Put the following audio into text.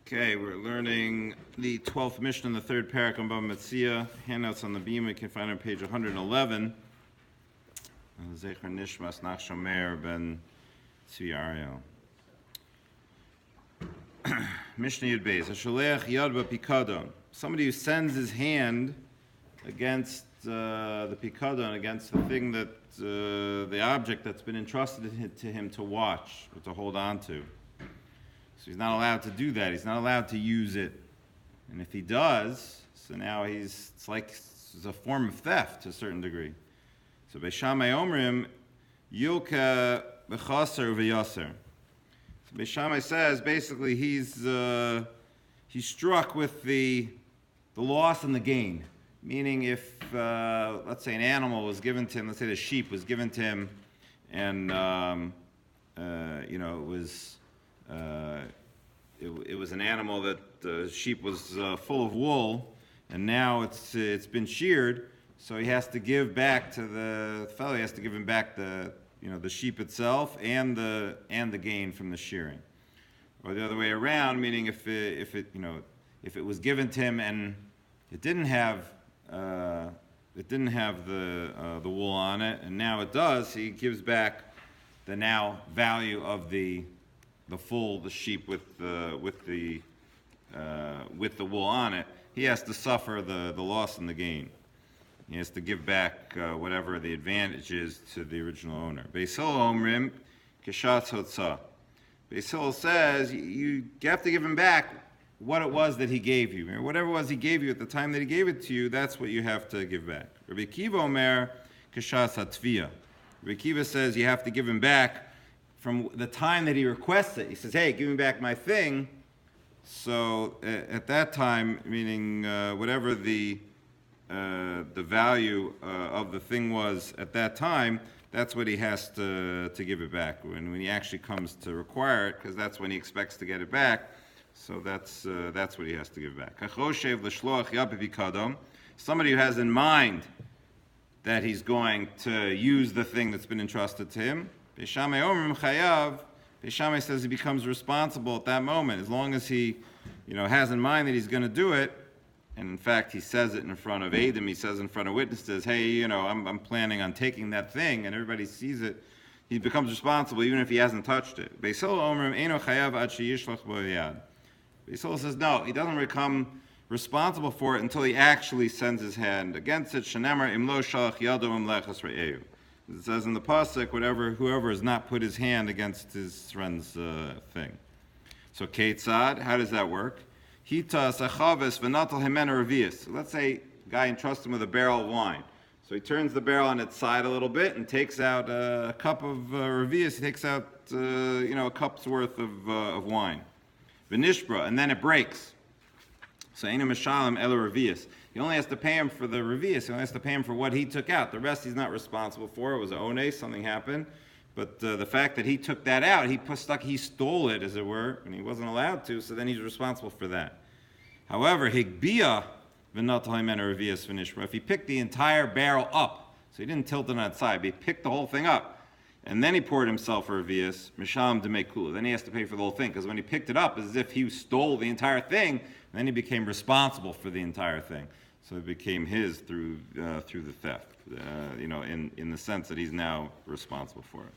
Okay, we're learning the 12th Mishnah in the third parak on Bava Metzia. Handouts on the beam, we can find on page 111. Zecher Nishmas Nachshomer ben Tzvi Ariel. Mishnah Yud Beis. Hasholech Yad B'Pikadon. Somebody who sends his hand against the Pikadon, against the thing that, the object that's been entrusted to him to watch, or to hold on to. So he's not allowed to do that. He's not allowed to use it. And if he does, so now it's a form of theft to a certain degree. So Beis Shammai Omrim, Yilka B'chaser V'yaser. So Beis Shammai says basically he's struck with the loss and the gain. Meaning if, let's say an animal was given to him, let's say the sheep was given to him, and it was an animal that the sheep was full of wool, and now it's been sheared, so he has to give back to the fellow. He has to give him back the sheep itself and the gain from the shearing, or the other way around. Meaning if it was given to him and it didn't have the wool on it, and now it does, he gives back the now value of the sheep with the wool on it. He has to suffer the loss and the gain. He has to give back whatever the advantage is to the original owner. Beis Hillel Omrim Keshatz Hotzah. Beis Hillel says you have to give him back what it was that he gave you. Whatever it was he gave you at the time that he gave it to you, that's what you have to give back. Rabbi Akiva Omer Keshatz Hatviyah. Rabbi Akiva says you have to give him back from the time that he requests it. He says, hey, give me back my thing. So at that time, meaning whatever the value of the thing was at that time, that's what he has to give it back. When he actually comes to require it, because that's when he expects to get it back, so that's what he has to give back. Somebody who has in mind that he's going to use the thing that's been entrusted to him, Beis Shammai Omrim Chayav. Beis Shammai says he becomes responsible at that moment, as long as he, has in mind that he's going to do it. And in fact, he says it in front of Adam. He says in front of witnesses, "Hey, I'm planning on taking that thing," and everybody sees it. He becomes responsible even if he hasn't touched it. Beis Hillel Omrim Eino Chayav Ad Sheyishlach Bo Yad. Beis Hillel says no, he doesn't become responsible for it until he actually sends his hand against it. Shenemar Imlo Shalach Yado Imlechas Re'eu. It says in the pasuk, whoever has not put his hand against his friend's thing. So Keitzad, how does that work? Hita sachaves v'natal himena revius. So let's say a guy entrusts him with a barrel of wine. So he turns the barrel on its side a little bit and takes out a cup of revius. He takes out a cup's worth of wine. V'nishbra, and then it breaks. So Eina Mishalem Ela Revius. He only has to pay him for the revius. He only has to pay him for what he took out. The rest he's not responsible for. It was an ones, something happened. But the fact that he took that out, he stole it, as it were, and he wasn't allowed to, so then he's responsible for that. However, Higbia v'natal himena revius v'nishbra. If he picked the entire barrel up, so he didn't tilt it on its side, but he picked the whole thing up, and then he poured himself a revius, Mishalem Demekula. Then he has to pay for the whole thing, because when he picked it up, it's as if he stole the entire thing, and then he became responsible for the entire thing. So it became his through the theft, in the sense that he's now responsible for it.